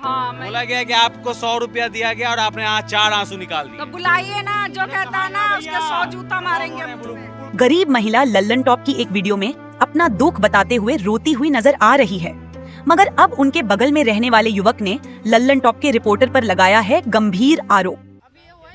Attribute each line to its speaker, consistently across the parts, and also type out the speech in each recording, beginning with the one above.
Speaker 1: हाँ,
Speaker 2: बोला गया कि आपको 100 रुपया दिया गया और आपने आज 4 आंसू निकाल दिए।
Speaker 1: तो बुलाइए ना, जो कहता है ना उसके 100 जूता मारेंगे।
Speaker 3: गरीब महिला लल्लन टॉप की एक वीडियो में अपना दुख बताते हुए रोती हुई नजर आ रही है, मगर अब उनके बगल में रहने वाले युवक ने लल्लन टॉप के रिपोर्टर पर लगाया है गंभीर आरोप।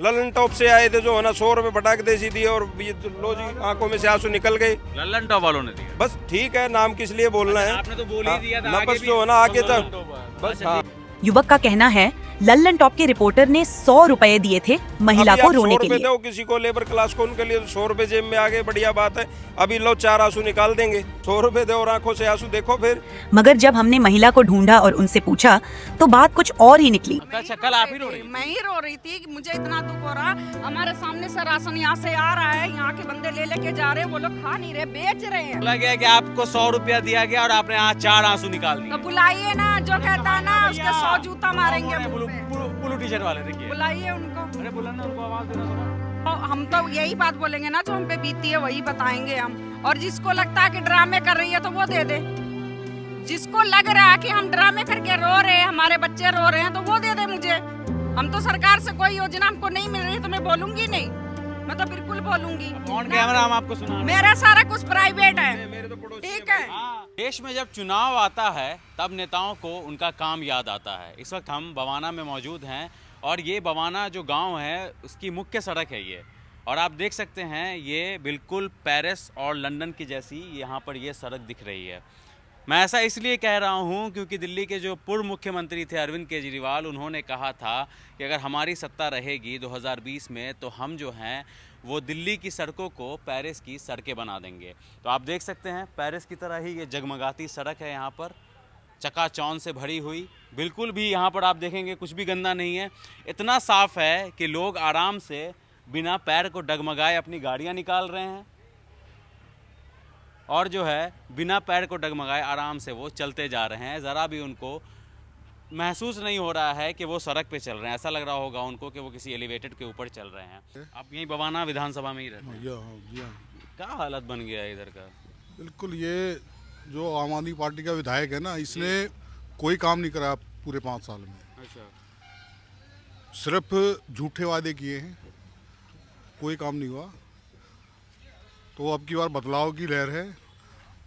Speaker 4: लल्लन टॉप से आए थे जो है ना 100 रुपए पटाखे दे सी दिए और ये लो जी आंखों में से आंसू निकल गए।
Speaker 2: लल्लन टॉप वालों ने दिया।
Speaker 4: बस ठीक है, नाम किस लिए बोलना है,
Speaker 2: आपने तो बोल ही दिया था,
Speaker 4: ना
Speaker 2: आगे
Speaker 4: बस
Speaker 2: भी
Speaker 4: जो है ना आगे
Speaker 2: लल्लन
Speaker 4: तक
Speaker 2: टॉप है।
Speaker 4: बस। हाँ,
Speaker 3: युवक का कहना है लल्लन टॉप के रिपोर्टर ने 100 रुपए दिए थे महिला को रोने के लिए।
Speaker 4: दो किसी को लेबर क्लास को उनके लिए 100 रुपए जेब में आ गए, बढ़िया बात है। अभी लो 4 आंसू निकाल देंगे, 100 रुपए दो और आंखों से आंसू देखो फिर।
Speaker 3: मगर जब हमने महिला को ढूंढा और उनसे पूछा तो बात कुछ और ही निकली।
Speaker 2: अच्छा, कल आप ही रो रही थी?
Speaker 1: मैं ही रो रही थी कि मुझे इतना दुख हो रहा। हमारे सामने से राशन यहाँ से आ रहा है, यहाँ के बंदे ले लेके जा रहे हैं, वो लोग खा नहीं रहे, बेच रहे हैं।
Speaker 2: बोला गया कि आपको 100 रुपया दिया गया और आपने आज 4 आंसू निकाल दिए।
Speaker 1: तो बुलाइए ना, जो कहता है ना उसके 100 जूता मारेंगे।
Speaker 2: ब्लू टी-शर्ट वाले देखिए।
Speaker 1: बुलाइए उनको।
Speaker 2: अरे बुलाना, उनको आवाज देना थोड़ा।
Speaker 1: हम तो यही बात बोलेंगे ना, जो हम पे बीती है वही बताएंगे हम। और जिसको लगता है कि ड्रामे कर रही है तो वो दे दे। जिसको लग रहा है कि हम ड्रामे करके रो रहे हैं, हमारे बच्चे रो रहे हैं, तो वो दे दे मुझे। हम तो सरकार से कोई योजना हमको नहीं मिल रही तो मैं बोलूंगी नहीं, मैं तो बिल्कुल बोलूंगी।
Speaker 2: ऑन कैमरा हम आपको सुना।
Speaker 1: मेरा सारा कुछ प्राइवेट है, ठीक है।
Speaker 2: देश में जब चुनाव आता है तब नेताओं को उनका काम याद आता है। इस वक्त हम बवाना में मौजूद हैं और ये बवाना जो गांव है उसकी मुख्य सड़क है ये, और आप देख सकते हैं ये बिल्कुल पेरिस और लंदन की जैसी यहाँ पर ये सड़क दिख रही है। मैं ऐसा इसलिए कह रहा हूँ क्योंकि दिल्ली के जो पूर्व मुख्यमंत्री थे अरविंद केजरीवाल, उन्होंने कहा था कि अगर हमारी सत्ता रहेगी 2020 में तो हम जो हैं वो दिल्ली की सड़कों को पेरिस की सड़कें बना देंगे। तो आप देख सकते हैं पेरिस की तरह ही ये जगमगाती सड़क है, यहाँ पर चकाचौंध से भरी हुई, बिल्कुल भी यहाँ पर आप देखेंगे कुछ भी गंदा नहीं है। इतना साफ है कि लोग आराम से बिना पैर को डगमगाए अपनी गाड़ियाँ निकाल रहे हैं और जो है बिना पैर को डगमगाए आराम से वो चलते जा रहे हैं। ज़रा भी उनको महसूस नहीं हो रहा है कि वो सड़क पे चल रहे हैं, ऐसा लग रहा होगा उनको कि वो किसी एलिवेटेड के ऊपर चल रहे हैं। आप यहीं बवाना विधानसभा में ही रहते हैं, क्या हालत बन गया है इधर का?
Speaker 5: बिल्कुल, ये जो आम आदमी पार्टी का विधायक है ना, इसने कोई काम नहीं करा पूरे 5 साल में।
Speaker 2: अच्छा,
Speaker 5: सिर्फ झूठे वादे किए हैं, कोई काम नहीं हुआ। तो अब की बार बदलाव की लहर है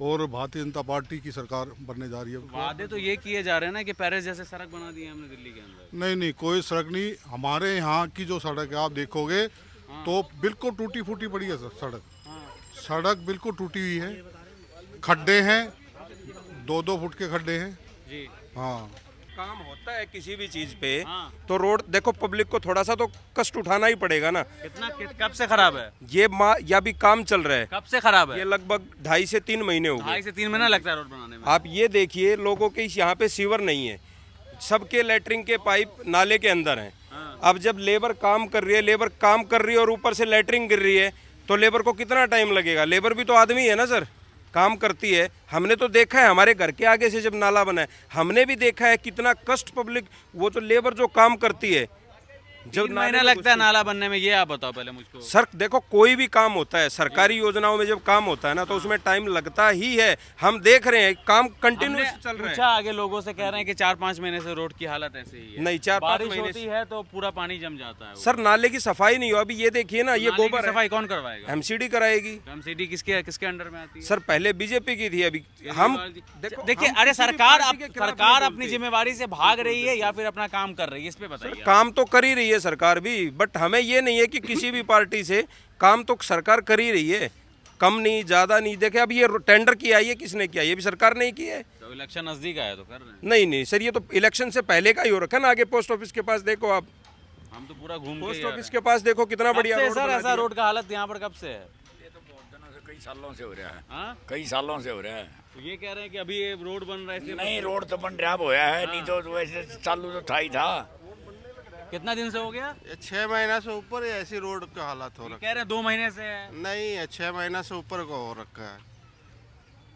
Speaker 5: और भारतीय जनता पार्टी की सरकार बनने जा रही है।
Speaker 2: वादे तो ये किए जा रहे हैं ना कि पेरिस जैसे सड़क बना दी है हमने दिल्ली के अंदर।
Speaker 5: नहीं, कोई सड़क नहीं। हमारे यहाँ की जो सड़क है आप देखोगे तो बिल्कुल टूटी फूटी पड़ी है सड़क। सड़क बिल्कुल टूटी हुई है, खड्डे हैं, 2-2 फुट के खड्डे हैं
Speaker 2: जी।
Speaker 5: हाँ,
Speaker 4: काम होता है किसी भी चीज पे
Speaker 2: हाँ।
Speaker 4: तो रोड देखो, पब्लिक को थोड़ा सा तो कष्ट उठाना ही पड़ेगा ना।
Speaker 2: कब से खराब है?
Speaker 4: ये या भी काम चल रहा है,
Speaker 2: कब से खराब है?
Speaker 4: ये लगभग 2.5 से 3 महीने हो
Speaker 2: 2.5
Speaker 4: गए।
Speaker 2: से 3 महीना लगता है रोड बनाने में।
Speaker 4: आप ये देखिए, लोगों के यहाँ पे सीवर नहीं है, सबके लेटरिन के पाइप नाले के अंदर हैं। अब जब लेबर काम कर रही है और ऊपर से लेटरिन गिर रही है तो लेबर को कितना टाइम लगेगा? लेबर भी तो आदमी है ना सर, काम करती है। हमने तो देखा है, हमारे घर के आगे से जब नाला बना है हमने भी देखा है कितना कष्ट पब्लिक, वो तो लेबर जो काम करती है। जब
Speaker 2: 3 महीना लगता है नाला बनने में, ये आप बताओ पहले मुझको।
Speaker 4: सर देखो, कोई भी काम होता है, सरकारी योजनाओं में जब काम होता है ना तो उसमें टाइम लगता ही है। हम देख रहे हैं काम कंटिन्यूस चल रहा है।
Speaker 2: पूछा आगे लोगों से, कह रहे हैं कि 4-5 महीने से रोड की हालत ऐसे ही है।
Speaker 4: नहीं, 4-5
Speaker 2: बारिश
Speaker 4: महीने
Speaker 2: होती है तो पूरा पानी जम जाता है।
Speaker 4: सर नाले की सफाई नहीं हो। अभी ये देखिए ना, ये
Speaker 2: नाले की
Speaker 4: गोबर
Speaker 2: सफाई कौन करवाएगा?
Speaker 4: एमसीडी कराएगी।
Speaker 2: एमसीडी किसके अंडर में आती है?
Speaker 4: सर पहले बीजेपी की थी, अभी हम
Speaker 2: देखिए, अरे सरकार अपनी जिम्मेवारी से भाग रही है या फिर अपना काम कर रही है, इस पे बताइए।
Speaker 4: काम तो कर ही रही है सरकार भी, बट हमें ये नहीं है कि किसी भी पार्टी से काम तो सरकार कर ही रही है, कम नहीं ज़्यादा नहीं। देखे अब ये टेंडर किया है, ये किसने किया? ये भी सरकार ने ही किया है।
Speaker 2: तो इलेक्शन नजदीक आया तो कर रहे हैं।
Speaker 4: नहीं सर, ये तो इलेक्शन से पहले का ही हो रखा है ना। आगे पोस्ट ऑफिस के पास देखो आप,
Speaker 2: हम तो पूरा घूम
Speaker 4: पोस्ट ऑफिस के पास देखो कितना बढ़िया रोड
Speaker 2: सर।
Speaker 4: बना
Speaker 2: ऐसा
Speaker 4: दिया।
Speaker 2: रोड का हालत यहाँ पर कब से है?
Speaker 6: ये तो बहुत दिनों से, कई सालों से हो रहा है।
Speaker 2: हाँ?
Speaker 6: कई सालों से हो रहा है।
Speaker 2: तो ये कह रहे हैं कि अभी ये रोड बन रहा है इसलिए।
Speaker 6: नहीं, रोड तो बन रहा होया है, नहीं तो वैसे चालू तो था ही था।
Speaker 2: कितना दिन से हो गया?
Speaker 7: 6 महीना से ऊपर ऐसी रोड का हालत हो रखा
Speaker 2: कह रहे हैं 2 महीने से है।
Speaker 7: है। नहीं है, 6 महीना से ऊपर का हो रखा है।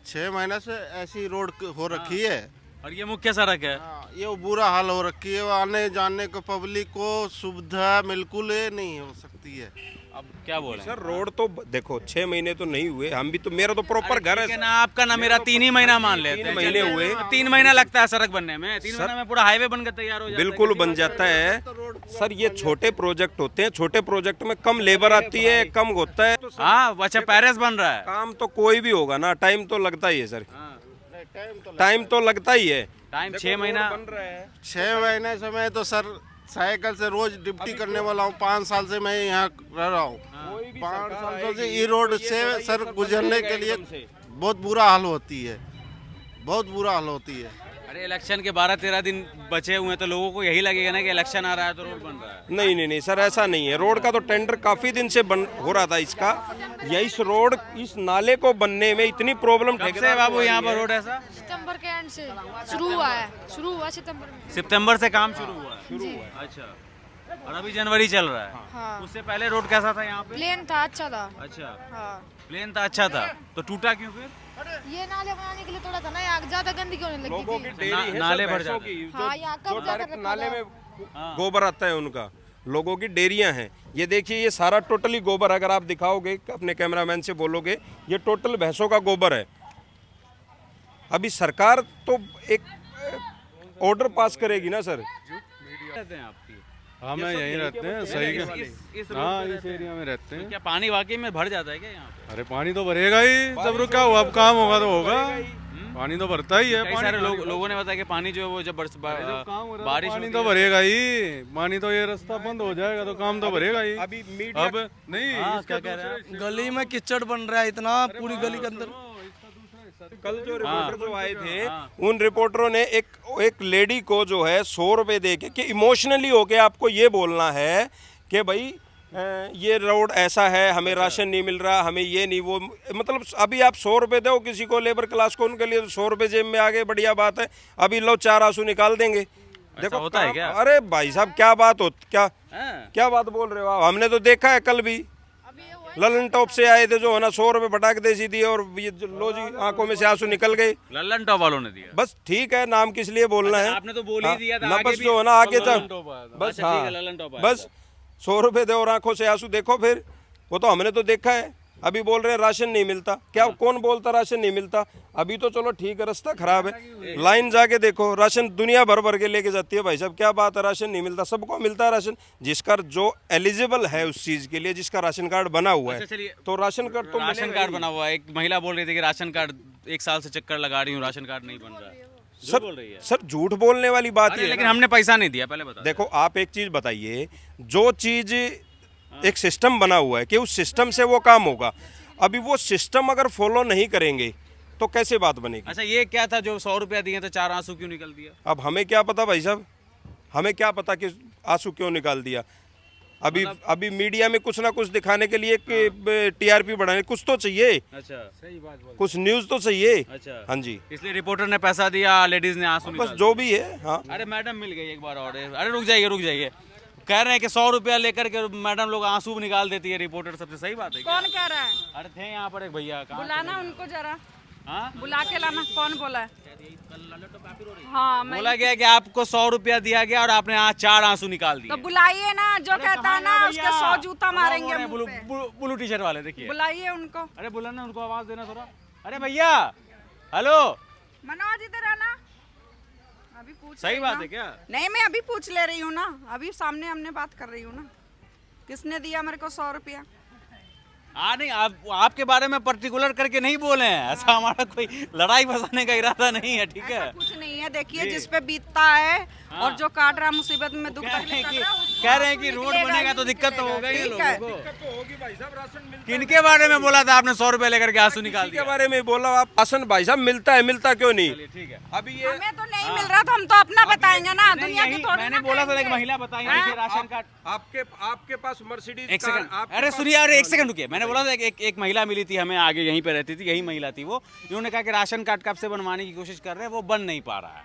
Speaker 7: 6 महीना से ऐसी रोड हो रखी है।
Speaker 2: और ये मुख्य सड़क है।
Speaker 7: हाँ, ये बुरा हाल हो रखी है। आने जाने को पब्लिक को सुविधा बिल्कुल नहीं हो सकती है।
Speaker 2: अब क्या बोले
Speaker 4: सर रोड तो देखो 6 महीने तो नहीं हुए, हम भी तो, मेरा तो प्रॉपर घर है
Speaker 2: ना, आपका ना मेरा 3 ही महीना मान लेते हैं।
Speaker 4: 3 महीने हुए।
Speaker 2: 3 महीना लगता है सड़क बनने में, 3 महीना में पूरा हाईवे बनकर तैयार हो जाता है।
Speaker 4: बिल्कुल बन जाता है सर। ये छोटे प्रोजेक्ट होते हैं, छोटे प्रोजेक्ट में कम लेबर आती है, कम होता है।
Speaker 2: हाँ, अच्छा पैरिस बन रहा है।
Speaker 4: काम तो कोई भी होगा ना, टाइम तो लगता ही है सर, टाइम तो लगता ही है।
Speaker 2: टाइम 6 महीना
Speaker 4: बन रहा है।
Speaker 7: 6 महीने से मैं तो सर साइकिल से रोज ड्यूटी करने वाला हूँ। 5 साल से मैं यहाँ रह रहा हूँ। 5 साल से ई रोड से सर गुजरने के लिए बहुत बुरा हाल होती है, बहुत बुरा हाल होती है।
Speaker 2: अरे इलेक्शन के 12-13 दिन बचे हुए हैं, तो लोगों को यही लगेगा ना कि इलेक्शन आ रहा है तो रोड बन रहा है।
Speaker 4: नहीं सर, ऐसा नहीं है। रोड का तो टेंडर काफी दिन से बन हो रहा था इसका। या इस रोड, इस नाले को बनने में इतनी प्रॉब्लम
Speaker 2: कब से बाबू यहाँ पर रोड ऐसा?
Speaker 8: सितंबर के एंड से शुरू हुआ सितंबर में।
Speaker 2: सितंबर से काम शुरू हुआ। अच्छा, और अभी जनवरी चल रहा है।
Speaker 8: हाँ।
Speaker 2: उससे पहले रोड कैसा था यहाँ पे?
Speaker 8: प्लेन था, अच्छा था।
Speaker 2: अच्छा,
Speaker 8: हाँ।
Speaker 2: प्लेन था, अच्छा था, तो टूटा क्यों फिर?
Speaker 8: ये नाले बनाने के लिए थोड़ा था ना, यहाँ ज्यादा गंदगी होने लगी
Speaker 4: लोगों की
Speaker 8: थी।
Speaker 4: डेयरी है,
Speaker 2: नाले
Speaker 4: सब
Speaker 2: भर
Speaker 4: भैंसों
Speaker 2: जाते
Speaker 4: की,
Speaker 8: हाँ, यहाँ
Speaker 4: जो
Speaker 8: कब्जा कर
Speaker 4: डायरेक्ट
Speaker 8: रखा
Speaker 4: नाले
Speaker 8: था।
Speaker 4: में गोबर आता है उनका। लोगों की डेयरियां हैं। ये देखिए, ये सारा टोटली गोबर, अगर आप दिखाओगे अपने कैमरामैन से बोलोगे, ये टोटल भैंसों का गोबर है। अभी सरकार तो एक ऑर्डर पास करेगी ना सर।
Speaker 2: रहते हैं आपकी?
Speaker 9: हाँ, मैं यहीं रहते हैं, सही
Speaker 2: इस
Speaker 9: है। हाँ, इस एरिया में रहते हैं।
Speaker 2: क्या पानी वाकई में भर जाता है क्या यहाँ पे?
Speaker 9: अरे पानी तो भरेगा ही, जब रुका हुआ, अब काम होगा तो होगा। पानी तो भरता ही है।
Speaker 2: कई सारे लोगों ने बताया कि पानी जो है वो जब बारिश
Speaker 9: पानी तो भरेगा ही, पानी तो, ये रास्ता बंद हो जाएगा तो काम तो भरेगा ही।
Speaker 4: अभी मीडिया
Speaker 9: अब नहीं,
Speaker 2: क्या कह रहे हैं?
Speaker 10: गली में कीचड़ बन रहा है इतना, पूरी गली के अंदर।
Speaker 4: कल जो रिपोर्टर जो आए थे, उन रिपोर्टरों ने एक लेडी को जो है 100 रुपए दे के, कि इमोशनली होके आपको ये बोलना है कि भाई ये रोड ऐसा है, हमें राशन नहीं मिल रहा, हमें ये नहीं वो, मतलब अभी आप 100 रुपए दो किसी को, लेबर क्लास को, उनके लिए तो 100 रुपए जेब में आ गए, बढ़िया बात है। अभी लो 4 आंसू निकाल देंगे। देखो
Speaker 2: होता है क्या?
Speaker 4: अरे भाई साहब, क्या बात हो, क्या बात बोल रहे हो आप? हमने तो देखा है, कल भी ललन टॉप से आए थे जो है ना, 100 रुपए पटाख दे सी दिए और ये लो जी, आंखों में से आंसू निकल गए।
Speaker 2: ललन टॉप वालों ने दिया?
Speaker 4: बस ठीक है, नाम किस लिए बोलना है?
Speaker 2: आपने तो बोल ही दिया था।
Speaker 4: ना, बस जो है ना आगे तक बस, हाँ बस 100 रुपए दे और आंखों से आंसू। देखो फिर, वो तो हमने तो देखा है। अभी बोल रहे हैं राशन नहीं मिलता। क्या कौन बोलता राशन नहीं मिलता? अभी तो चलो ठीक है, रास्ता खराब है, लाइन जाके देखो, राशन दुनिया भर भर के लेके जाती है। भाई साहब क्या बात है, राशन नहीं मिलता? सबको मिलता है राशन, जिसका जो एलिजिबल है उस चीज के लिए, जिसका राशन कार्ड बना हुआ है। तो राशन कार्ड तो
Speaker 2: राशन कार्ड बना हुआ है। एक महिला बोल रही थी कि राशन कार्ड 1 साल से चक्कर लगा रही हूँ, राशन कार्ड नहीं बन रहा है।
Speaker 4: सर
Speaker 2: बोल रही है
Speaker 4: सर, झूठ बोलने वाली बात है।
Speaker 2: लेकिन हमने पैसा नहीं दिया, पहले बता।
Speaker 4: देखो, आप एक चीज बताइए, जो चीज एक सिस्टम बना हुआ है कि उस सिस्टम से वो काम होगा, अभी वो सिस्टम अगर फॉलो नहीं करेंगे तो कैसे बात बनेगी?
Speaker 2: अच्छा, ये क्या था जो 100 रुपया दिए तो 4 आंसू क्यों निकल दिया?
Speaker 4: अब हमें क्या पता भाई साहब, हमें क्या पता कि आंसू क्यों निकाल दिया? अभी मीडिया में कुछ ना कुछ दिखाने के लिए टीआरपी बढ़ाने कुछ तो चाहिए।
Speaker 2: अच्छा, सही बात बोल।
Speaker 4: कुछ न्यूज तो चाहिए।
Speaker 2: अच्छा,
Speaker 4: हाँ जी,
Speaker 2: इसलिए रिपोर्टर ने पैसा दिया, लेडीज ने आंसू
Speaker 4: बस जो भी है। हाँ,
Speaker 2: अरे मैडम मिल गई एक बार और। अरे रुक जाइए। कह रहे हैं कि 100 रुपया लेकर के मैडम लोग आंसू निकाल देती है रिपोर्टर सबसे। सही बात है क्या?
Speaker 1: कौन कह रहा है?
Speaker 2: अरे थे यहाँ पर एक भैया।
Speaker 1: बुलाना उनको जरा,
Speaker 2: हाँ,
Speaker 1: बुला के लाना। कौन बोला है? हाँ, मैं
Speaker 2: बोला गया कि आपको 100 रुपया दिया गया और आपने 4 आंसू निकाल दिए।
Speaker 1: तो बुलाइए ना, जो कहता है ना उसके 100 जूता मारेंगे मुंह पे।
Speaker 2: ब्लू टी शर्ट वाले देखिए,
Speaker 1: बुलाइए उनको।
Speaker 2: अरे बुलाना, उनको आवाज देना थोड़ा। अरे भैया, हेलो,
Speaker 1: मनोज इधर आना। अभी पूछ
Speaker 2: सही
Speaker 1: रही
Speaker 2: बात
Speaker 1: ना।
Speaker 2: है क्या?
Speaker 1: नहीं, मैं अभी पूछ ले रही हूँ ना, अभी सामने हमने बात कर रही हूँ ना। किसने दिया मेरे को 100 रुपया?
Speaker 2: नहीं, आपके बारे में पर्टिकुलर करके नहीं बोले हैं। ऐसा हमारा कोई लड़ाई फंसाने का इरादा नहीं है, ठीक है?
Speaker 1: ऐसा कुछ नहीं है। देखिए, जिस पे बीतता है और जो काट रहा मुसीबत में दुख तकलीफ कर रहा है, उसको
Speaker 2: कह रहे हैं कि
Speaker 1: आंसू
Speaker 2: रोड
Speaker 1: निकलेगा
Speaker 2: बनेगा
Speaker 1: ही
Speaker 2: तो दिक्कत तो होगा ही
Speaker 1: ठीक है।
Speaker 2: लोगों को। किनके बारे में बोला था आपने 100 रुपए लेकर के आंसू निकाल
Speaker 4: के
Speaker 2: दिया?
Speaker 4: बारे में बोला आप। राशन भाई साहब मिलता है, मिलता क्यों नहीं?
Speaker 2: ठीक है,
Speaker 4: अभी ये
Speaker 1: हमें तो नहीं मिल रहा था, हम तो अपना बताएंगे ना, दुनिया की थोड़ी
Speaker 2: मैंने
Speaker 1: ना
Speaker 2: बोला था, एक
Speaker 1: कहेंगे।
Speaker 2: महिला बताई थी राशन कार्ड।
Speaker 4: आपके पास मर्सिडीज
Speaker 2: एक सेकंड, अरे सुनिए, अरे एक सेकंड रुकिए। मैंने बोला था एक महिला मिली थी हमें, आगे यहीं पे रहती थी, यही महिला थी वो। इन्होंने कहा कि राशन कार्ड कब से बनवाने की कोशिश कर रहे हैं, वो बन नहीं पा रहा है।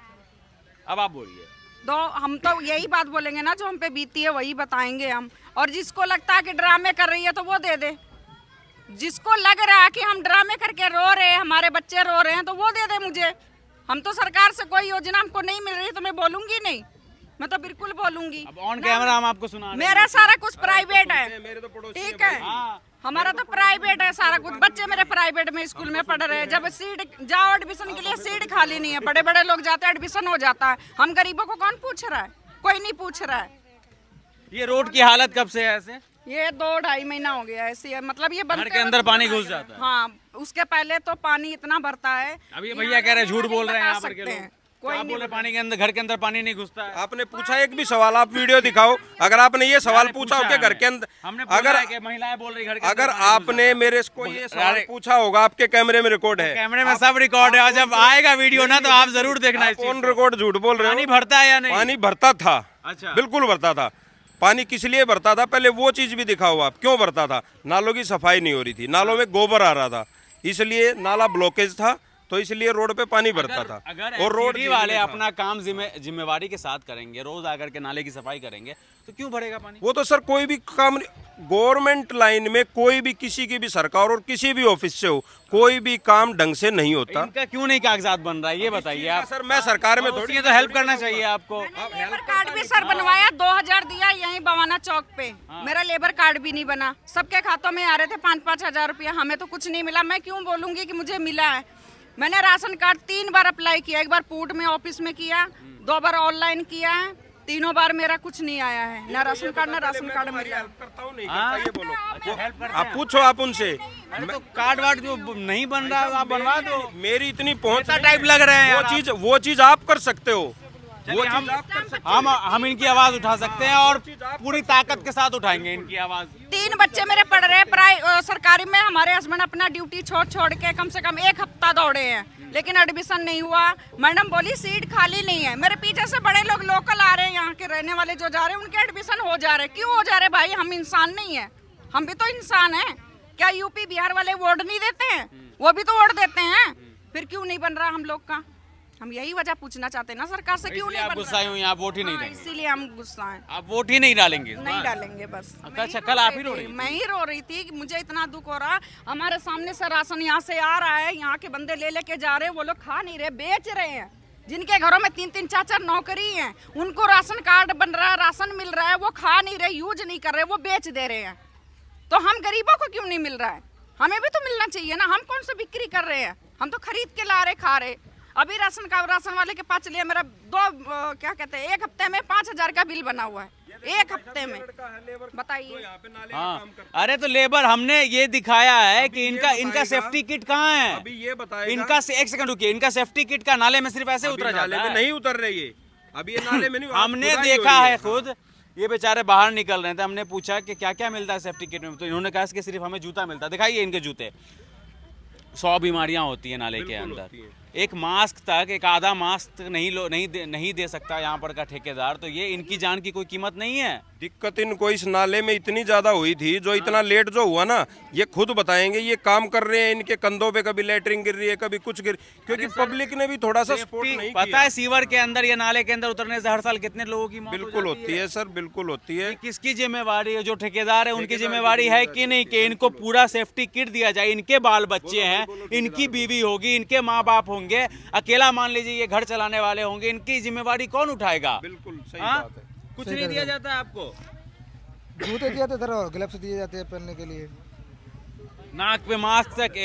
Speaker 2: अब आप बोलिए।
Speaker 1: तो हम तो यही बात बोलेंगे ना, जो हम पे बीती है वही बताएंगे हम। और जिसको लगता है कि ड्रामे कर रही है तो वो दे दे। जिसको लग रहा है कि हम ड्रामे करके रो रहे हैं, हमारे बच्चे रो रहे हैं, तो वो दे दे मुझे। हम तो सरकार से कोई योजना हमको नहीं मिल रही तो मैं बोलूंगी नहीं, मैं तो बिल्कुल बोलूंगी।
Speaker 2: अब ऑन कैमरा हम आपको सुना रहे हैं।
Speaker 1: मेरा सारा कुछ प्राइवेट है,
Speaker 4: मेरे तो पड़ोसी
Speaker 1: ठीक है, हमारा तो प्राइवेट है सारा कुछ। बच्चे मेरे प्राइवेट में स्कूल में पढ़ रहे हैं। जब सीट जाओ एडमिशन के लिए, सीट खाली नहीं है, बड़े बड़े लोग जाते हैं, एडमिशन हो जाता है। हम गरीबों को कौन पूछ रहा है? कोई नहीं पूछ रहा है।
Speaker 2: ये रोड की हालत कब से है ऐसे?
Speaker 1: ये 2-2.5 महीना हो गया ऐसे है, मतलब ये
Speaker 2: घर के अंदर पानी घुस जाता है।
Speaker 1: हाँ, उसके पहले तो पानी इतना भरता है।
Speaker 2: अब ये भैया कह रहे हैं, झूठ बोल रहे हैं यहाँ पर के
Speaker 1: सकते
Speaker 2: लोग।
Speaker 1: हैं। कोई
Speaker 2: आप
Speaker 1: नहीं
Speaker 2: बोले पानी के अंदर, घर के अंदर पानी नहीं घुसता है।
Speaker 4: आपने पूछा एक भी सवाल, आप वीडियो दिखाओ। अगर आपने ये सवाल पूछा हो कि घर के अंदर,
Speaker 2: हमने
Speaker 4: अगर
Speaker 2: महिलाएं बोल रही घर के
Speaker 4: अगर
Speaker 2: अंदर पानी घुस
Speaker 4: आपने मेरे को ये सवाल पूछा होगा, आपके कैमरे में रिकॉर्ड है,
Speaker 2: कैमरे में सब रिकॉर्ड है, और जब आएगा वीडियो ना तो आप जरूर देखना इस चीज़
Speaker 4: कौन
Speaker 2: को।
Speaker 4: रिकॉर्ड झूठ बोल रहे
Speaker 2: पानी
Speaker 4: हो?
Speaker 2: भरता है या नहीं?
Speaker 4: पानी भरता था,
Speaker 2: अच्छा।
Speaker 4: बिल्कुल भरता था। पानी किस लिए भरता था, पहले वो चीज भी दिखाओ आप। क्यों भरता था? नालों की सफाई नहीं हो रही थी, नालों में गोबर आ रहा था, इसलिए नाला ब्लॉकेज था, तो इसलिए रोड पे पानी भरता था।
Speaker 2: अगर
Speaker 4: और रोड
Speaker 2: एमसीडी वाले अपना काम जिम्मेवारी के साथ करेंगे, रोज आकर के नाले की सफाई करेंगे, तो क्यों भरेगा पानी?
Speaker 4: वो तो सर कोई भी काम, गवर्नमेंट लाइन में कोई भी, किसी की भी सरकार और किसी भी ऑफिस से हो, कोई भी काम ढंग से नहीं होता।
Speaker 2: इनका क्यों नहीं कागजात बन रहा है, ये बताइए आप।
Speaker 4: सर मैं सरकार में थोड़ी,
Speaker 2: ये तो हेल्प करना चाहिए आपको।
Speaker 1: लेबर कार्ड भी सर बनवाया, 2000 दिया यहीं बवाना चौक पे। मेरा लेबर कार्ड भी नहीं बना। सबके खातों में आ रहे थे 5-5 हजार रुपया, हमें तो कुछ नहीं मिला। मैं क्यों बोलूंगी कि मुझे मिला है? मैंने राशन कार्ड 3 बार अप्लाई किया, एक बार पूर्ट में ऑफिस में किया, 2 बार ऑनलाइन किया है, तीनों बार मेरा कुछ नहीं आया है, ना राशन कार्ड ना राशन कार्ड मिला।
Speaker 4: ये बोलो, आप पूछो आप उनसे।
Speaker 2: तो कार्ड वार्ड जो नहीं बन रहा है आप बनवा दो।
Speaker 4: मेरी इतनी पहुंच
Speaker 2: टाइप लग रहे हैं
Speaker 4: वो चीज आप कर सकते हो। वो
Speaker 2: हम हम इनकी आवाज उठा सकते हैं और पूरी ताकत के साथ उठाएंगे इनकी आवाज।
Speaker 1: 3 बच्चे मेरे पढ़ रहे हैं सरकारी में। हमारे हस्बैंड अपना ड्यूटी छोड़ के कम से कम 1 हफ्ता दौड़े हैं, लेकिन एडमिशन नहीं हुआ। मैडम बोली सीट खाली नहीं है। मेरे पीछे से बड़े लोग लोकल आ रहे हैं, यहाँ के रहने वाले जो जा रहे हैं, उनके एडमिशन हो जा रहे हैं। क्यों हो जा रहे भाई? हम इंसान नहीं है? हम भी तो इंसान हैं। क्या यूपी बिहार वाले वोट नहीं देते हैं? वो भी तो वोट देते हैं। फिर क्यों नहीं बन रहा हम लोग का? हम यही वजह पूछना चाहते हैं ना सरकार से, क्यों नहीं बन रहा?
Speaker 2: गुस्सा हुई, आप वोट ही नहीं देंगे?
Speaker 1: इसीलिए हम गुस्सा हैं।
Speaker 2: आप वोट ही नहीं डालेंगे?
Speaker 1: नहीं डालेंगे बस।
Speaker 2: अच्छा, कल आप ही रो रही थी?
Speaker 1: मैं ही रो रही थी कि मुझे इतना दुख हो रहा। हमारे सामने से राशन यहाँ से आ रहा है, यहाँ के बंदे ले लेके जा रहे हैं, वो लोग खा नहीं रहे, बेच रहे हैं। जिनके घरों में 3-3 4-4 नौकरी हैं, उनको राशन कार्ड बन रहा है, राशन मिल रहा है, वो खा नहीं रहे, यूज नहीं कर रहे, वो बेच दे रहे हैं। तो हम गरीबों को क्यों नहीं मिल रहा है? हमें भी तो मिलना चाहिए ना। हम कौन सा बिक्री कर रहे हैं? हम तो खरीद के ला रहे, खा रहे। अभी राशन वाले के पास चलिए, मेरा 1 हफ्ते में 5000 का बिल बना हुआ है, 1 हफ्ते में। बताइए।
Speaker 2: हाँ, अरे तो लेबर हमने ये दिखाया है कि इनका सेफ्टी किट कहाँ है?
Speaker 4: अभी ये बताएगा।
Speaker 2: इनका 1 सेकंड रुकिए, इनका सेफ्टी किट का नाले में सिर्फ ऐसे उतरा जाता है?
Speaker 4: नहीं उतर रही है अभी, ये नाले में नहीं।
Speaker 2: हमने देखा है खुद, ये बेचारे बाहर निकल रहे थे, हमने पूछा कि क्या क्या मिलता है सेफ्टी किट में, तो इन्होंने कहा कि सिर्फ हमें जूता मिलता है। दिखाइए इनके जूते। 100 बीमारियां होती है नाले के अंदर। एक मास्क तक, एक आधा मास्क तक नहीं दे सकता यहाँ पर का ठेकेदार, तो ये इनकी जान की कोई कीमत नहीं है।
Speaker 4: दिक्कत इनको इस नाले में इतनी ज्यादा हुई थी, जो इतना लेट जो हुआ ना, ये खुद बताएंगे। ये काम कर रहे हैं, इनके कंधों पे कभी लेटरिन गिर रही है, कभी कुछ गिर, क्योंकि पब्लिक ने भी थोड़ा सा सपोर्ट नहीं
Speaker 2: पता है सीवर के अंदर, ये नाले के अंदर उतरने से हर साल कितने लोगों की मौत
Speaker 4: बिल्कुल होती है सर, बिल्कुल होती है।
Speaker 2: किसकी जिम्मेवारी है? जो ठेकेदार है उनकी जिम्मेवारी है कि नहीं कि इनको पूरा सेफ्टी किट दिया जाए? इनके बाल बच्चे हैं, इनकी बीवी होगी, इनके माँ बाप होंगे, अकेला मान लीजिए ये घर चलाने वाले होंगे, इनकी जिम्मेवारी कौन उठाएगा?
Speaker 4: बिल्कुल सही
Speaker 2: हाँ?
Speaker 4: बात है।
Speaker 2: कुछ नहीं दिया जाता है आपको?
Speaker 10: जूते दिए जाते सर, ग्लव्स दिए जाते हैं पहनने के लिए।
Speaker 2: नाक पे मास्क तक,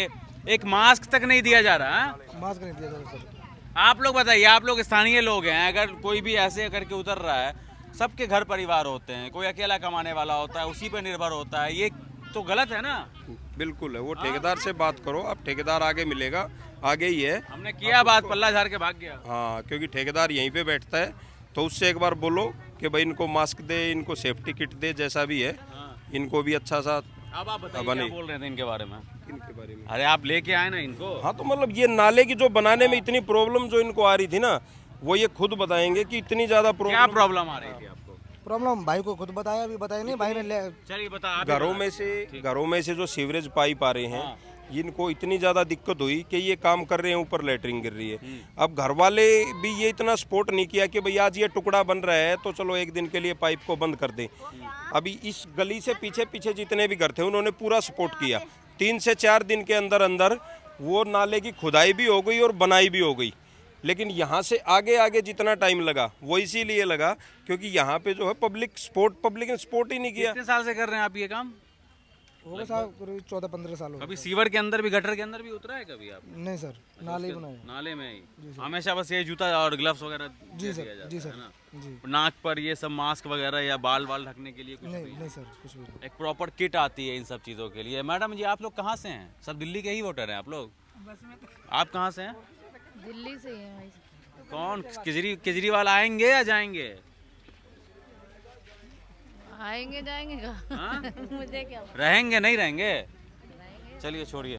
Speaker 2: एक मास्क तक नहीं दिया जा रहा है?
Speaker 10: मास्क नहीं दिया जाता सर।
Speaker 2: आप लोग बताइए, आप लोग स्थानीय लोग हैं, अगर कोई भी ऐसे करके उतर रहा है, सबके घर परिवार होते हैं, कोई अकेला कमाने वाला होता है, उसी पे निर्भर होता है, ये तो गलत है ना?
Speaker 4: बिल्कुल है। वो ठेकेदार से बात करो आप, ठेकेदार आगे मिलेगा, आगे ही है।
Speaker 2: हमने किया बात, पल्ला झाड़ के भाग गया।
Speaker 4: हाँ, क्योंकि ठेकेदार यहीं पे बैठता है, तो उससे एक बार बोलो कि भाई इनको मास्क दे, इनको सेफ्टी किट दे, जैसा भी है इनको भी अच्छा सा।
Speaker 2: अब आप बताइए क्या बोल रहे थे इनके बारे में?
Speaker 4: इनके बारे में
Speaker 2: अरे आप लेके आए ना इनको।
Speaker 4: हाँ, तो मतलब ये नाले की जो बनाने में इतनी प्रॉब्लम जो इनको आ रही थी ना, वो ये खुद बताएंगे कि इतनी ज्यादा
Speaker 2: क्या
Speaker 4: प्रॉब्लम
Speaker 2: प्रॉब्लम आ रही थी आपको?
Speaker 10: प्रॉब्लम भाई को खुद बताया, अभी बताया नहीं भाई ने।
Speaker 2: चलिए बता।
Speaker 4: घरों में से जो सीवरेज पाइप आ रहे हैं, इनको इतनी ज़्यादा दिक्कत हुई कि ये काम कर रहे हैं, ऊपर लेटरिन गिर रही है। अब घर वाले भी ये इतना सपोर्ट नहीं किया कि भाई आज ये टुकड़ा बन रहा है तो चलो एक दिन के लिए पाइप को बंद कर दें। अभी इस गली से पीछे जितने भी घर थे, उन्होंने पूरा सपोर्ट किया। 3 से 4 दिन के अंदर अंदर वो नाले की खुदाई भी हो गई और बनाई भी हो गई। लेकिन यहाँ से आगे आगे जितना टाइम लगा वो इसीलिए लगा क्योंकि यहाँ पे जो है पब्लिक ने सपोर्ट ही नहीं किया।
Speaker 2: कितने साल से कर रहे हैं आप ये काम?
Speaker 10: होगा साहब करीब 14-15 साल हो
Speaker 2: कभी सीवर के अंदर भी, गटर के अंदर भी उतरा है कभी आप?
Speaker 10: गए। नहीं सर, नाले ही बनाए।
Speaker 2: नाले में ही हमेशा बस ये जूता और ग्लव्स वगैरह
Speaker 10: जी
Speaker 2: दे
Speaker 10: सर,
Speaker 2: दिया जाता
Speaker 10: जी
Speaker 2: है
Speaker 10: सर,
Speaker 2: ना?
Speaker 10: जी।
Speaker 2: नाक पर ये सब मास्क वगैरह या बाल ढकने के लिए कुछ
Speaker 10: नहीं
Speaker 2: भी?
Speaker 10: नहीं सर, कुछ भी नहीं।
Speaker 2: एक प्रॉपर किट आती है इन सब चीज़ों के लिए। मैडम जी आप लोग कहाँ से हैं? सब दिल्ली के ही वोटर हैं आप लोग? आप कहाँ से हैं?
Speaker 8: दिल्ली से ही है भाई।
Speaker 2: कौन केजरीवाल आएंगे या जाएंगे?
Speaker 8: आएंगे जाएंगे
Speaker 2: हाँ?
Speaker 8: मुझे क्या
Speaker 2: रहेंगे नहीं रहेंगे? चलिए छोड़िए।